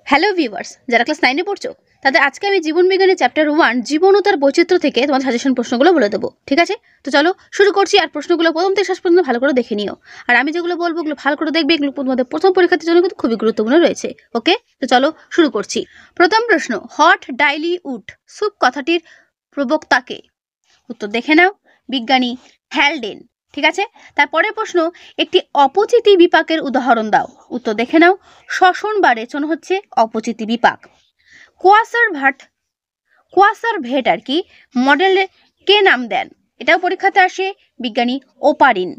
Hello viewers, যারা class 9 এ পড়ছো তাদের আজকে আমি জীবন বিজ্ঞানের চ্যাপ্টার 1 জীবন ও তার বৈচিত্র্য থেকে তোমার সাজেশন প্রশ্নগুলো বলে দেবো। ঠিক আছে, তো চলো শুরু করছি। আর প্রশ্নগুলো প্রথম থেকে শেষ পর্যন্ত ভালো করে দেখে নিও। আর আমি যেগুলো বলবো ওগুলো ভালো করে দেখবে, এগুলো তোমাদের প্রথম পরীক্ষার জন্য কিন্তু খুবই গুরুত্বপূর্ণ রয়েছে। ওকে, তো চলো শুরু করছি। প্রথম প্রশ্ন, হট ডাইলি উড স্যুপ কথাটির প্রবক্তাকে? উত্তর দেখে নাও, বিজ্ঞানী হ্যালডেন। ঠিক আছে, তারপরে প্রশ্ন, একটি অপচিতি বিপাকের উদাহরণ দাও। উত্তর দেখে নাও, শ্বসন বা রেচন হচ্ছে অপচিতি বিপাক। কোয়াসার ভেট আর কি মডেলে কে নাম দেন? এটাও পরীক্ষাতে আসে, বিজ্ঞানী ওপারিন।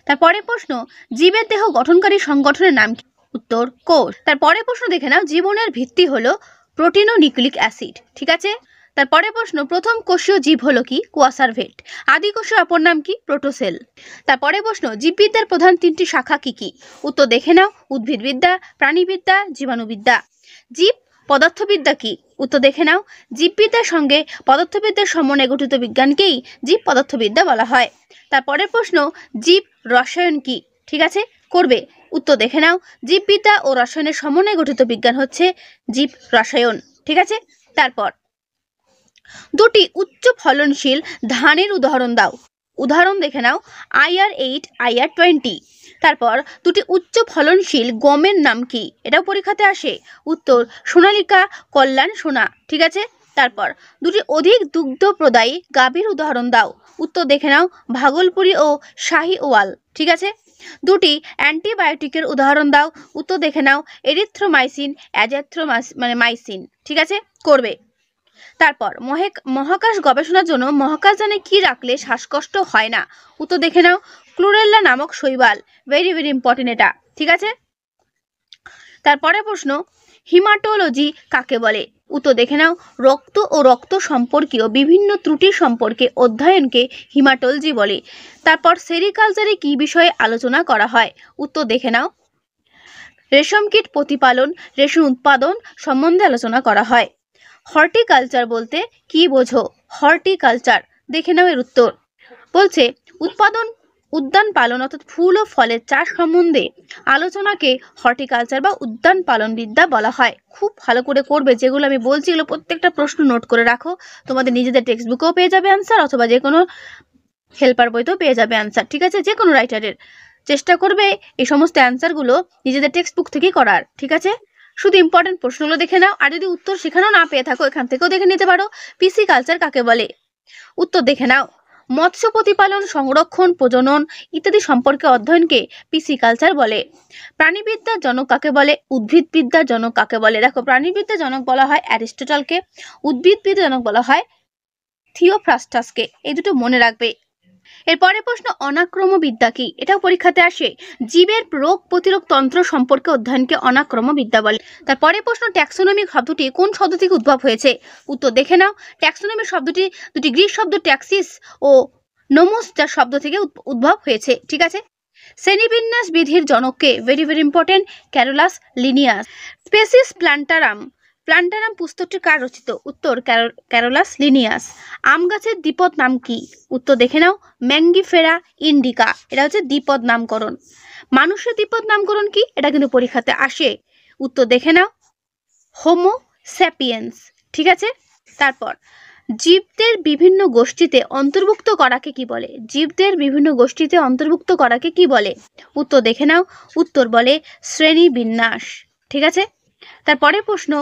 তারপরে প্রশ্ন, জীবের দেহ গঠনকারী সংগঠনের নাম কি? উত্তর কোষ। তারপরে প্রশ্ন দেখে নাও, জীবনের ভিত্তি হলো প্রোটিন ও নিউক্লিক অ্যাসিড। ঠিক আছে, তারপরে প্রশ্ন, প্রথম কোষীয় জীব হলো কি? কোয়াসারভেট। আদি কোষের অপর নাম কি? প্রোটোসেল। তারপরে প্রশ্ন, জীববিদ্যার প্রধান তিনটি শাখা কি কি? উত্তর দেখে নাও, উদ্ভিদবিদ্যা, প্রাণীবিদ্যা, জীবাণুবিদ্যা। জীব পদার্থবিদ্যা কি? উত্তর দেখে নাও, জীববিদ্যার সঙ্গে পদার্থবিদ্যার সমন্বয়ে গঠিত বিজ্ঞানকেই জীব পদার্থবিদ্যা বলা হয়। তারপরের প্রশ্ন, জীব রসায়ন কি? ঠিক আছে, করবে। উত্তর দেখে নাও, জীববিদ্যা ও রসায়নের সমন্বয়ে গঠিত বিজ্ঞান হচ্ছে জীব রসায়ন। ঠিক আছে, তারপর দুটি উচ্চ ফলনশীল ধানের উদাহরণ দাও। উদাহরণ দেখে নাও, IR8, IR20। তারপর দুটি উচ্চ ফলনশীল গমের নাম কি? এটাও পরীক্ষাতে আসে। উত্তর সোনালিকা, কল্যাণ সোনা। ঠিক আছে, তারপর দুটি অধিক দুগ্ধ প্রদায়ী গাভীর উদাহরণ দাও। উত্তর দেখে নাও, ভাগলপুরি ও শাহিওয়াল। ঠিক আছে, দুটি অ্যান্টিবায়োটিকের উদাহরণ দাও। উত্তর দেখে নাও, এরিথ্রোমাইসিন, মাইসিন। ঠিক আছে, করবে। তারপর মহাকাশ গবেষণার জন্য মহাকাশযানে কি রাখলে শ্বাসকষ্ট হয় না? উত্তর দেখে নাও, ক্লোরেল্লা নামক শৈবাল। ভেরি ভেরি ইম্পর্টেন্ট এটা। ঠিক আছে, তারপরে প্রশ্ন, হিমাটোলজি কাকে বলে? উত্তর দেখে নাও, রক্ত ও রক্ত সম্পর্কীয় বিভিন্ন ত্রুটি সম্পর্কে অধ্যয়নকে হিমাটোলজি বলে। তারপর সেরিকালচারে কি বিষয়ে আলোচনা করা হয়? উত্তর দেখে নাও, রেশম কীট প্রতিপালন, রেশম উৎপাদন সম্বন্ধে আলোচনা করা হয়। হর্টিকালচার বলতে কি বোঝো? হর্টিকালচার দেখে নাও এর উত্তর। বলছে উদ্যান পালন অর্থাৎ ফুল ও ফলের চাষ সম্বন্ধে আলোচনাকে হর্টিকালচার বা উদ্যান পালন বিদ্যা বলা হয়। খুব ভালো করে করবে, যেগুলো আমি বলছি এগুলো প্রত্যেকটা প্রশ্ন নোট করে রাখো। তোমাদের নিজেদের টেক্সট বুকেও পেয়ে যাবে অ্যান্সার, অথবা যে কোনো হেল্পার বইতেও পেয়ে যাবে অ্যান্সার। ঠিক আছে, যে কোনো রাইটারের চেষ্টা করবে এই সমস্ত অ্যান্সারগুলো নিজেদের টেক্সট বুক থেকেই করার। ঠিক আছে, শুধু ইম্পর্টেন্ট প্রশ্নগুলো দেখে নাও, আর যদি উত্তর সেখানেও না পেয়ে থাকো এখান থেকেও দেখে নিতে পারো। পিসি কালচার কাকে বলে? উত্তর দেখে নাও, মৎস্য প্রতিপালন, সংরক্ষণ, প্রজনন ইত্যাদি সম্পর্কে অধ্যয়নকে পিসি কালচার বলে। প্রাণীবিদ্যার জনক কাকে বলে? উদ্ভিদবিদ্যার জনক কাকে বলে? দেখো, প্রাণীবিদ্যার জনক বলা হয় অ্যারিস্টটলকে, উদ্ভিদবিদ্যার জনক বলা হয় থিওফ্রাস্টাসকে। এই দুটো মনে রাখবে। এরপরে প্রশ্ন, অনাক্রমবিদ্যা কি? এটাও পরীক্ষাতে আসে। জীবের রোগ প্রতিরোধ তন্ত্র সম্পর্কে অধ্যয়নকে অনাক্রমবিদ্যা বলে। তারপরে প্রশ্ন, ট্যাক্সোনমি শব্দটি কোন শব্দ থেকে উদ্ভব হয়েছে? উত্তর দেখে নাও, ট্যাক্সোনমি শব্দটি দুটি গ্রিক শব্দ ট্যাক্সিস ও নোমোস যার শব্দ থেকে উদ্ভব হয়েছে। ঠিক আছে, শ্রেণীবিন্যাস বিধির জনককে? Very very important, Carolus Linnaeus. Species Plantarum পুস্তকটি কার রচিত? উত্তর ক্যারোলাস লিনিয়াস। আম গাছের দ্বিপদ নাম কি? উত্তর দেখে নাও, ম্যাঙ্গিফেরা ইন্ডিকা। এটা হচ্ছে দ্বিপদ নামকরণ। মানুষের দ্বিপদ নামকরণ কি? এটা কিন্তু পরীক্ষাতে আসে। উত্তর দেখে নাও, হোমো স্যাপিয়েন্স। ঠিক আছে, তারপর জীবদের বিভিন্ন গোষ্ঠীতে অন্তর্ভুক্ত করাকে কি বলে? জীবদের বিভিন্ন গোষ্ঠীতে অন্তর্ভুক্ত করাকে কি বলে? উত্তর দেখে নাও, উত্তর বলে শ্রেণী বিন্যাস। ঠিক আছে, তারপরে প্রশ্ন,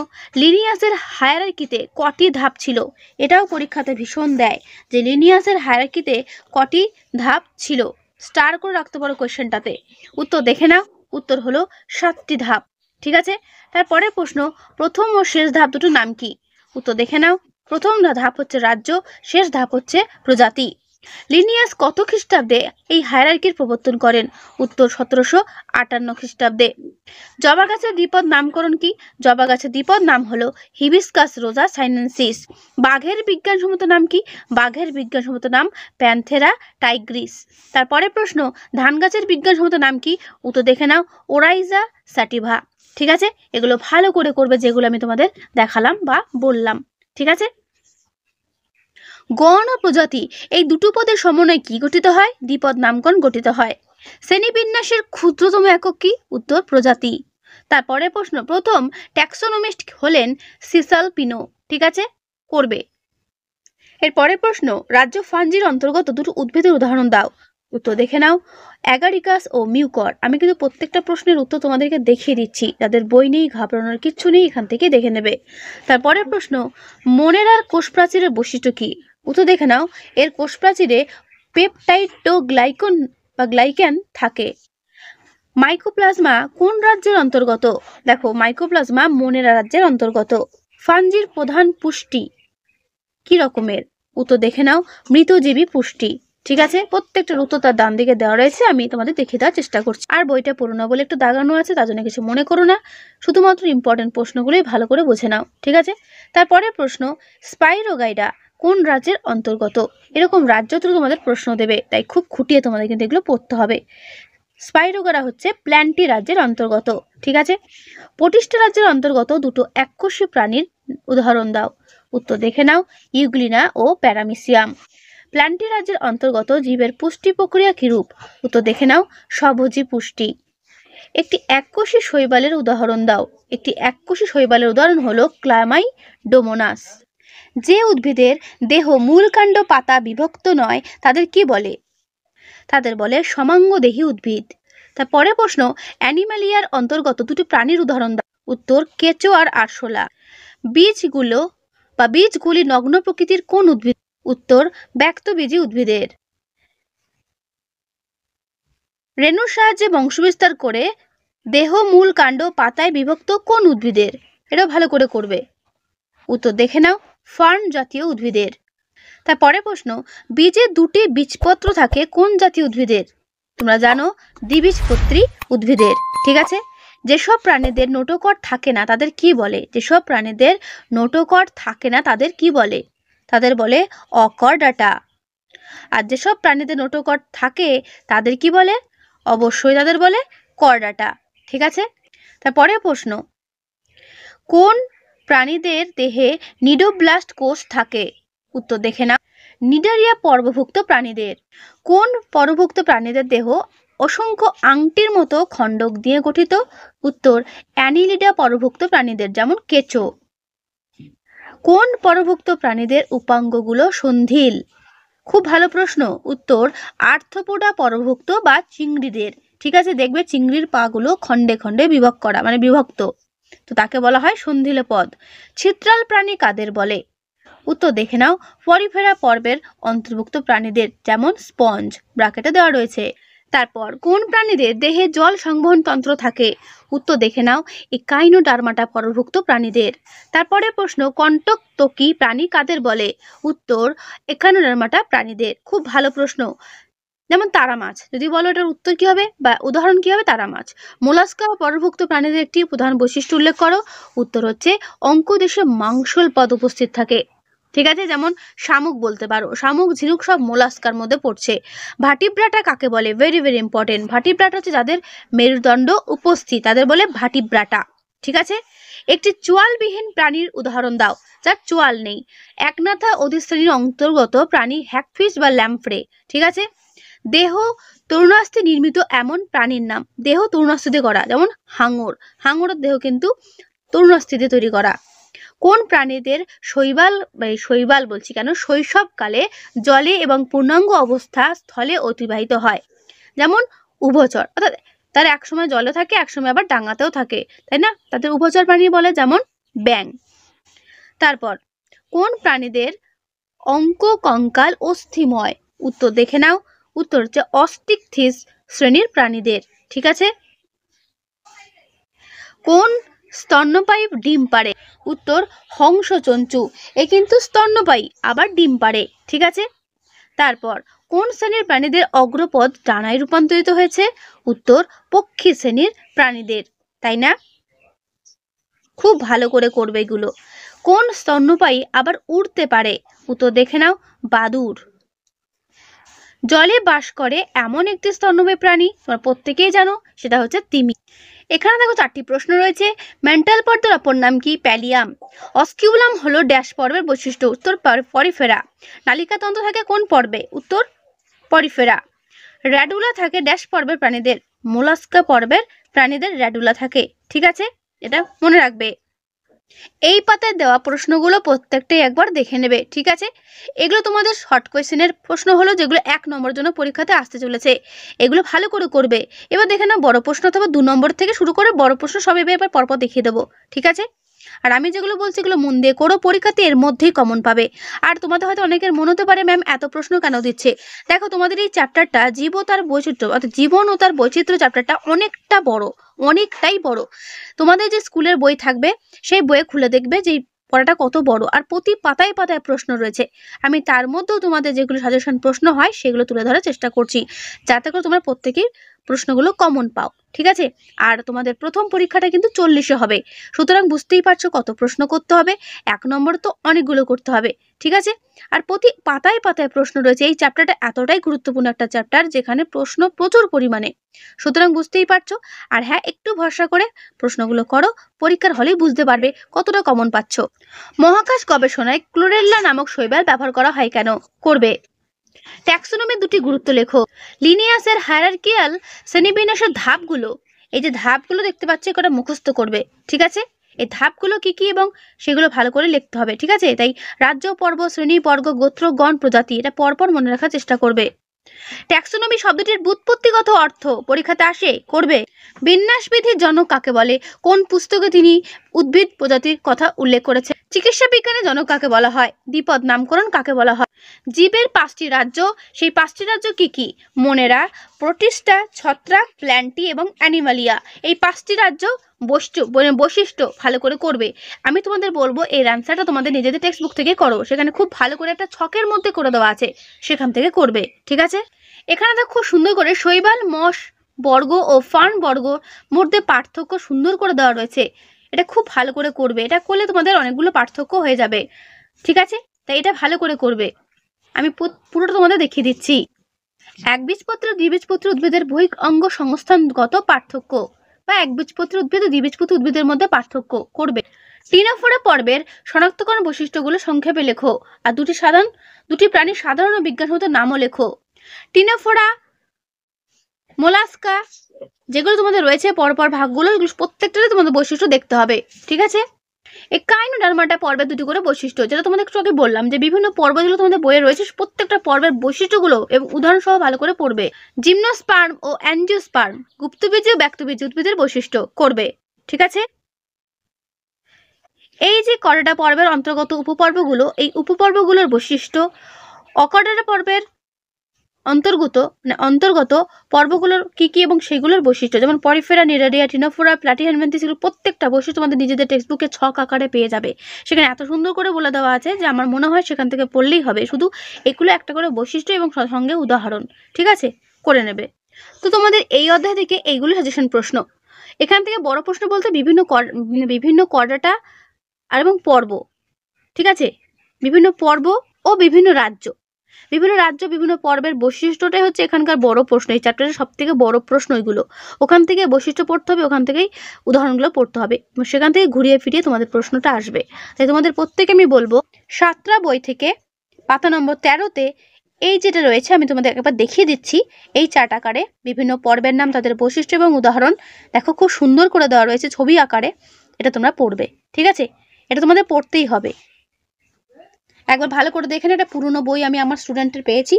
লিনিয়াসের হায়ারার্কিতে কটি ধাপ ছিল? এটাও পরীক্ষাতে ভীষণ দেয় যে লিনিয়াসের হায়ারার্কিতে কটি ধাপ ছিল। স্টার করে রাখতে পারো কোয়েশ্চেনটাতে। উত্তর দেখে নাও, উত্তর হলো 7টি ধাপ। ঠিক আছে, তারপরে প্রশ্ন, প্রথম ও শেষ ধাপ দুটোর নাম কি? উত্তর দেখে নাও, প্রথম ধাপ হচ্ছে রাজ্য, শেষ ধাপ হচ্ছে প্রজাতি। লিনিয়াস কত খ্রিস্টাব্দে এই হায়ারার্কির প্রবর্তন করেন? উত্তর 1758 খ্রিস্টাব্দে। জবা গাছের দ্বিপদ নামকরণ কি? জবা গাছের দ্বিপদ নাম হলো হিবিস্কাস রোজা সাইনেন্সিস। বাঘের বিজ্ঞানসম্মত নাম কি? বাঘের বিজ্ঞানসম্মত নাম প্যান্থেরা টাইগ্রিস। তারপরে প্রশ্ন, ধান গাছের বিজ্ঞানসম্মত নাম কি? উত্তর দেখে নাও, ওরাইজা স্যাটিভা। ঠিক আছে, এগুলো ভালো করে করবে, যেগুলো আমি তোমাদের দেখালাম বা বললাম। ঠিক আছে, গণ ও প্রজাতি এই দুটো পদের সমন্বয়ে কি গঠিত হয়? দ্বিপদ নামকরণ গঠিত হয়। শ্রেণীবিন্যাসের ক্ষুদ্রতম একক কি? উত্তর প্রজাতি। তারপরে প্রশ্ন, প্রথম ট্যাক্সোনমিস্ট হলেন সিসাল পিনো। ঠিক আছে, করবে। এরপরে প্রশ্ন, রাজ্য ফাঞ্জির অন্তর্গত দুটো উদ্ভিদের উদাহরণ দাও। উত্তর দেখে নাও, অ্যাগারিকাস ও মিউকর। আমি কিন্তু প্রত্যেকটা প্রশ্নের উত্তর তোমাদেরকে দেখিয়ে দিচ্ছি, যাদের বই নেই ঘাবড়ানোর কিচ্ছু নেই, এখান থেকে দেখে নেবে। তারপরের প্রশ্ন, মোনেরার কোষ প্রাচীরের বৈশিষ্ট্য কি? উত্তর দেখে নাও, এর কোষ প্রাচীরে পেপটাইডোগ্লাইকন বা গ্লাইক্যান থাকে। মাইকোপ্লাজমা কোন রাজ্যের অন্তর্গত? দেখো, মাইকোপ্লাজমা মোনেরা রাজ্যের অন্তর্গত। ফাঞ্জির প্রধান পুষ্টি কি রকমের? উত্তর দেখে নাও, মৃতজীবী পুষ্টি। ঠিক আছে, প্রত্যেকটার উত্তর তার ডান দিকে দেওয়া রয়েছে, আমি তোমাদের দেখিয়ে দেওয়ার চেষ্টা করছি। আর বইটা পড়ো না বলে একটু দাগানো আছে, তার জন্য কিছু মনে করো না, শুধুমাত্র ইম্পর্টেন্ট প্রশ্নগুলোই ভালো করে বুঝে নাও। ঠিক আছে, তারপরের প্রশ্ন, স্পাইরোগাইডা কোন রাজ্যের অন্তর্গত? এরকম রাজ্য তো তোমাদের প্রশ্ন দেবে, তাই খুব খুঁটিয়ে তোমাদের কিন্তু এগুলো পড়তে হবে। স্পাইরোগারা হচ্ছে প্ল্যান্টি রাজ্যের অন্তর্গত। ঠিক আছে, পটিস্টা রাজ্যের অন্তর্গত দুটো এককোষী প্রাণীর উদাহরণ দাও। উত্তর দেখে নাও, ইউগ্লিনা ও প্যারামিসিয়াম। প্ল্যান্টি রাজ্যের অন্তর্গত জীবের পুষ্টি প্রক্রিয়া কিরূপ? উত্তর দেখে নাও, স্বভোজী পুষ্টি। একটি এককোষী শৈবালের উদাহরণ দাও। একটি এককোষী শৈবালের উদাহরণ হলো ক্লামাইডোমোনাস। যে উদ্ভিদের দেহ মূল কাণ্ড পাতা বিভক্ত নয় তাদের কি বলে? তাদের বলে সমাঙ্গদেহী উদ্ভিদ। তারপরে প্রশ্ন, অ্যানিমালিয়ার অন্তর্গত দুটি প্রাণীর উদাহরণ দাও। উত্তর কেঁচো আর আরশোলা। বীজগুলি নগ্ন প্রকৃতির কোন উদ্ভিদ? উত্তর ব্যক্তবীজী উদ্ভিদের। রেণুর সাহায্যে বংশবিস্তার করে দেহ মূল কাণ্ড পাতায় বিভক্ত কোন উদ্ভিদের? এটা ভালো করে করবে। উত্তর দেখে নাও, ফার্ন জাতীয় উদ্ভিদের। তারপরে প্রশ্ন, বীজে দুটি বীজপত্র থাকে কোন জাতীয় উদ্ভিদের? তোমরা জানো, দ্বিবীজপত্রী উদ্ভিদের। ঠিক আছে, যেসব প্রাণীদের নোটোকট থাকে না তাদের কি বলে? যেসব প্রাণীদের নোটোকট থাকে না তাদের কি বলে? তাদের বলে অকর্ডাটা। আর যেসব প্রাণীদের নোটোকট থাকে তাদের কি বলে? অবশ্যই তাদের বলে কর্ডাটা। ঠিক আছে, তারপরে প্রশ্ন, কোন প্রাণীদের দেহে নিডোব্লাস্ট কোষ থাকে? উত্তর দেখে নাও, নিডারিয়া পর্বভুক্ত প্রাণীদের। কোন পর্বভুক্ত প্রাণীদের দেহ অসংখ্য আংটির মতো খণ্ডক দিয়ে গঠিত? উত্তর অ্যানিলিডা পর্বভুক্ত প্রাণীদের, যেমন কেঁচো। কোন পর্বভুক্ত প্রাণীদের উপাঙ্গগুলো সন্ধিল? খুব ভালো প্রশ্ন। উত্তর আর্থ্রোপোডা পর্বভুক্ত বা চিংড়িদের। ঠিক আছে, দেখবে চিংড়ির পাগুলো খণ্ডে খণ্ডে বিভক্ত, তো তাকে বলা হয় সন্ধিল পদ। ছিত্রাল প্রাণী কাদের বলে? উত্তর দেখে নাও, পরিফেরা পর্বের অন্তর্ভুক্ত প্রাণীদের, যেমন স্পঞ্জ, ব্র্যাকেটে দেওয়া রয়েছে। তারপর কোন প্রাণীদের দেহে জল সংবহন তন্ত্র থাকে? উত্তর দেখে নাও, একাইনোডার্মাটা পর্বভুক্ত প্রাণীদের। তারপরে প্রশ্ন, কণ্টকত্বকী প্রাণী কাদের বলে? উত্তর একাইনোডার্মাটা প্রাণীদের। খুব ভালো প্রশ্ন। যেমন তারা মাছ, যদি বলো এটার উত্তর কি হবে বা উদাহরণ কি হবে? তারা মাছ। মোলাস্কা বা পর্বভুক্ত প্রাণীদের একটি প্রধান বৈশিষ্ট্য উল্লেখ করো। উত্তর হচ্ছে অঙ্কদেশে মাংসল পদ উপস্থিত থাকে। ঠিক আছে, যেমন শামুক বলতে পারো, শামুক, ঝিনুক সব মোলাস্কার মধ্যে পড়ছে। ভাটিব্রাটা কাকে বলে? Very very important. ভাটিব্রাটা হচ্ছে যাদের মেরুদণ্ড উপস্থিত, তাদের বলে ভাটিব্রাটা। ঠিক আছে, একটি চোয়ালবিহীন প্রাণীর উদাহরণ দাও যার চোয়াল নেই। একনাথা অধিশ্রেণীর অন্তর্গত প্রাণী হ্যাগফিশ বা ল্যাম্প্রে। ঠিক আছে, দেহ তরুণাস্থি নির্মিত এমন প্রাণীর নাম। দেহ তরুণাস্থিতে করা, যেমন হাঙর। হাঙরের দেহ কিন্তু তরুণাস্থিতে তৈরি করা। কোন প্রাণীদের শৈবাল বলছি কেন, শৈশবকালে জলে এবং পূর্ণাঙ্গ অবস্থা স্থলে অতিবাহিত হয়? যেমন উভচর, অর্থাৎ তার একসময় জলে থাকে, একসময় আবার ডাঙাতেও থাকে, তাই না? তাদের উভচর প্রাণী বলে, যেমন ব্যাং। তারপর কোন প্রাণীদের অঙ্ক কঙ্কাল অস্থিময়? উত্তর দেখে নাও, উত্তর হচ্ছে অস্টিকথিস শ্রেণীর প্রাণীদের। ঠিক আছে, কোন স্তন্যপায়ী ডিম পাড়ে? উত্তর হংসচঞ্চু। এ কিন্তু স্তন্যপায়ী, আবার ডিম পাড়ে। ঠিক আছে, তারপর কোন শ্রেণীর প্রাণীদের অগ্রপদ ডানায় রূপান্তরিত হয়েছে? উত্তর পক্ষী শ্রেণীর প্রাণীদের, তাই না? খুব ভালো করে করবে এগুলো। কোন স্তন্যপায়ী আবার উড়তে পারে? উত্তর দেখে নাও, বাদুড়। জলে বাস করে এমন একটি স্তন্যপায়ী প্রাণী তোমরা প্রত্যেকেই জানো, সেটা হচ্ছে তিমি। এখানে দেখো 4টি প্রশ্ন রয়েছে। মেন্টাল পর্বের অপর নাম কি? প্যালিয়াম। অস্কিউলাম হলো ড্যাশ পর্বের বৈশিষ্ট্য? উত্তর পরিফেরা। নালিকাতন্ত্র থাকে কোন পর্বে? উত্তর পরিফেরা। র্যাডুলা থাকে ড্যাশ পর্বের প্রাণীদের? মোলাস্কা পর্বের প্রাণীদের র্যাডুলা থাকে। ঠিক আছে, এটা মনে রাখবে। এই পাতায় দেওয়া প্রশ্নগুলো প্রত্যেকটাই একবার দেখে নেবে। ঠিক আছে, এগুলো তোমাদের শর্ট কোয়েশ্চেনের প্রশ্ন হলো, যেগুলো 1 নম্বরের জন্য পরীক্ষাতে আসতে চলেছে। এগুলো ভালো করে করবে। এবার দেখে নাও বড় প্রশ্ন অথবা 2 নম্বর থেকে শুরু করে বড় প্রশ্ন সব এবার পরপর দেখিয়ে দেবো। ঠিক আছে, আর আমি যেগুলো বলছি এগুলো মন দিয়ে করো, পরীক্ষাতে এর মধ্যেই কমন পাবে। আর তোমাদের হয়তো অনেকের মনে হতে পারে ম্যাম এত প্রশ্ন কেন দিচ্ছে। দেখো, তোমাদের এই চ্যাপ্টারটা জীব ও তার বৈচিত্র্য, অর্থাৎ জীবন ও তার বৈচিত্র্য চ্যাপ্টারটা অনেকটা বড়, অনেকটাই বড়। তোমাদের যে স্কুলের বই থাকবে সেই বইয়ে খুলে দেখবে যে পড়াটা কত বড়, আর প্রতি পাতায় পাতায় প্রশ্ন রয়েছে। আমি তার মধ্যেও তোমাদের যেগুলো সাজেশন প্রশ্ন হয় সেগুলো তুলে ধরার চেষ্টা করছি, যাতে করে তোমরা প্রত্যেকেই প্রশ্নগুলো কমন পাও। ঠিক আছে, আর তোমাদের প্রথম পরীক্ষাটা কিন্তু 40-এ হবে, সুতরাং বুঝতেই পারছো কত প্রশ্ন করতে হবে। 1 নম্বর তো অনেকগুলো করতে হবে। ঠিক আছে, আর প্রতি পাতায় পাতায় প্রশ্ন রয়েছে। এই চ্যাপ্টারটা এতটাই গুরুত্বপূর্ণ একটা চ্যাপ্টার, যেখানে প্রশ্ন প্রচুর পরিমাণে, সুতরাং বুঝতেই পারছো। আর হ্যাঁ, একটু ভরসা করে প্রশ্নগুলো করো, পরীক্ষার হলেই বুঝতে পারবে কতটা কমন পাচ্ছ। মহাকাশ গবেষণায় ক্লোরেল্লা নামক শৈবাল ব্যবহার করা হয় কেন? করবে। ট্যাক্সোনমির 2টি গুরুত্ব লেখো। লিনিয়াসের হায়ারার্কিয়াল শ্রেণীবিন্যাসের ধাপগুলো, এই যে ধাপগুলো দেখতে পাচ্ছ, এটা মুখস্থ করবে। ঠিক আছে, এই ধাপগুলো কি কি এবং সেগুলো ভালো করে লিখতে হবে। ঠিক আছে, তাই রাজ্য, পর্ব, শ্রেণী, বর্গ, গোত্র, গণ, প্রজাতি এটা পরপর মনে রাখার চেষ্টা করবে। ট্যাক্সোনমি শব্দটির ব্যুৎপত্তিগত অর্থ পরীক্ষাতে আসে, করবে। বিন্যাসবিধির জনক কাকে বলে? কোন পুস্তকে তিনি উদ্ভিদ প্রজাতির কথা উল্লেখ করেছে? চিকিৎসা বিজ্ঞানের জনক কাকে বলা হয়? দ্বিপদ নামকরণ কাকে বলা হয়? জীবের 5টি রাজ্য, সেই 5টি রাজ্য কি কি? মোনেরা, প্রোটিস্টা, ছত্রাক, প্ল্যান্টি এবং অ্যানিমালিয়া। এই 5টি রাজ্য বৈশিষ্ট্য ভালো করে করবে। আমি তোমাদের বলবো এর অ্যান্সারটা তোমাদের নিজেদের টেক্সট বুক থেকে করো, সেখানে খুব ভালো করে একটা ছকের মধ্যে করে দেওয়া আছে, সেখান থেকে করবে। ঠিক আছে, এখানে তো খুব সুন্দর করে শৈবাল, মশ বর্গ ও ফার্ন বর্গ মধ্যে পার্থক্য সুন্দর করে দেওয়া রয়েছে। এটা খুব ভালো করে করবে, এটা করলে তোমাদের অনেকগুলো পার্থক্য হয়ে যাবে। ঠিক আছে, তাই এটা ভালো করে করবে। আমি পুরোটা তোমাদের দেখিয়ে দিচ্ছি। একবীজপত্র দ্বিবীজপত্র উদ্ভিদের বহিক অঙ্গ সংস্থানগত পার্থক্য, বা একবীজপত্র উদ্ভিদ ও দ্বিবীজপত্র উদ্ভিদের মধ্যে পার্থক্য করবে। টিনোফোরা পর্বের শনাক্তকরণ বৈশিষ্ট্যগুলো সংক্ষেপে লেখো। আর দুটি প্রাণীর সাধারণ ও বিজ্ঞানসম্মত নামও লেখো। টিনোফোরা, মোলাস্কা, যেগুলো তোমাদের রয়েছে পরপর ভাগগুলো, এগুলো প্রত্যেকটারই তোমাদের বৈশিষ্ট্য দেখতে হবে। ঠিক আছে, এই কাইনোডার্মাটা পর্বের 2টি করে বৈশিষ্ট্য, যেটা তোমাদের একটু আগে বললাম যে বিভিন্ন পর্ব যেগুলো তোমাদের বইয়ে রয়েছে প্রত্যেকটা পর্বের বৈশিষ্ট্যগুলো এবং উদাহরণ সহ ভালো করে পড়বে। জিমনোস্পার্ম ও অ্যাঞ্জিওস্পার্ম, গুপ্তবীজী ও ব্যক্তবীজী উদ্ভিদের বৈশিষ্ট্য করবে। ঠিক আছে, এই যে কর্ডাটা পর্বের অন্তর্গত উপপর্বগুলো, এই উপপর্বগুলোর বৈশিষ্ট্য, অকর্ডাটা পর্বের অন্তর্গত পর্বগুলোর কি কি এবং সেগুলোর বৈশিষ্ট্য, যেমন পরিফেরা, নিরারিয়া, টিনোফোরা, প্লাটিহেলমিনথেস, এগুলো প্রত্যেকটা বৈশিষ্ট্য তোমাদের নিজেদের টেক্সটবুকে ছক আকারে পেয়ে যাবে। সেখানে এত সুন্দর করে বলে দেওয়া আছে যে আমার মনে হয় সেখান থেকে পড়লেই হবে, শুধু এগুলো একটা করে বৈশিষ্ট্য এবং সঙ্গে উদাহরণ। ঠিক আছে, করে নেবে। তো তোমাদের এই অধ্যায় থেকে এইগুলো সাজেশন প্রশ্ন। এখান থেকে বড় প্রশ্ন বলতে বিভিন্ন কর্ডাটা আর এবং পর্ব। ঠিক আছে, বিভিন্ন পর্ব ও বিভিন্ন রাজ্য বিভিন্ন পর্বের বৈশিষ্ট্যটাই হচ্ছে এখানকার বড় প্রশ্ন। এই চ্যাপ্টারের সব থেকে বড় প্রশ্ন এগুলো। ওখান থেকে বৈশিষ্ট্য পড়তে হবে, ওখান থেকেই উদাহরণগুলো পড়তে হবে, সেখান থেকে ঘুরিয়ে ফিরিয়ে তোমাদের প্রশ্নটা আসবে। তাই তোমাদের প্রত্যেকে আমি বলবো সাতরা বই থেকে পাতা নম্বর 13-তে এই যেটা রয়েছে আমি তোমাদের একবার দেখিয়ে দিচ্ছি। এই চার্ট আকারে বিভিন্ন পর্বের নাম, তাদের বৈশিষ্ট্য এবং উদাহরণ দেখো খুব সুন্দর করে দেওয়া রয়েছে ছবি আকারে। এটা তোমরা পড়বে। ঠিক আছে, এটা তোমাদের পড়তেই হবে। একবার ভালো করে দেখে, এটা পুরনো বই আমি আমার স্টুডেন্টের পেয়েছি,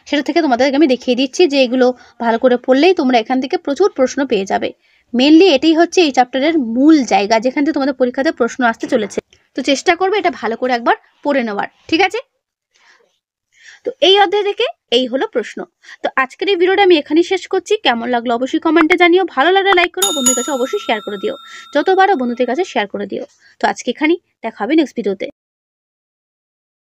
সেটা থেকে তোমাদেরকে আমি দেখিয়ে দিচ্ছি যে এগুলো ভালো করে পড়লেই তোমরা এখান থেকে প্রচুর প্রশ্ন পেয়ে যাবে। মেনলি এটাই হচ্ছে এই চ্যাপ্টারের মূল জায়গা, যেখান থেকে তোমাদের পরীক্ষাতে প্রশ্ন আসতে চলেছে। তো চেষ্টা করবে এটা ভালো করে একবার পড়ে নেওয়ার। ঠিক আছে, তো এই অধ্যায় থেকে এই হলো প্রশ্ন। তো আজকের এই ভিডিওটা আমি এখানেই শেষ করছি। কেমন লাগলো অবশ্যই কমেন্টে জানিও, ভালো লাগলে লাইক করো, বন্ধুদের কাছে অবশ্যই শেয়ার করে দিও, যতবারও বন্ধুদের কাছে শেয়ার করে দিও। তো আজকে এখানেই দেখা হবে নেক্সট ভিডিওতে।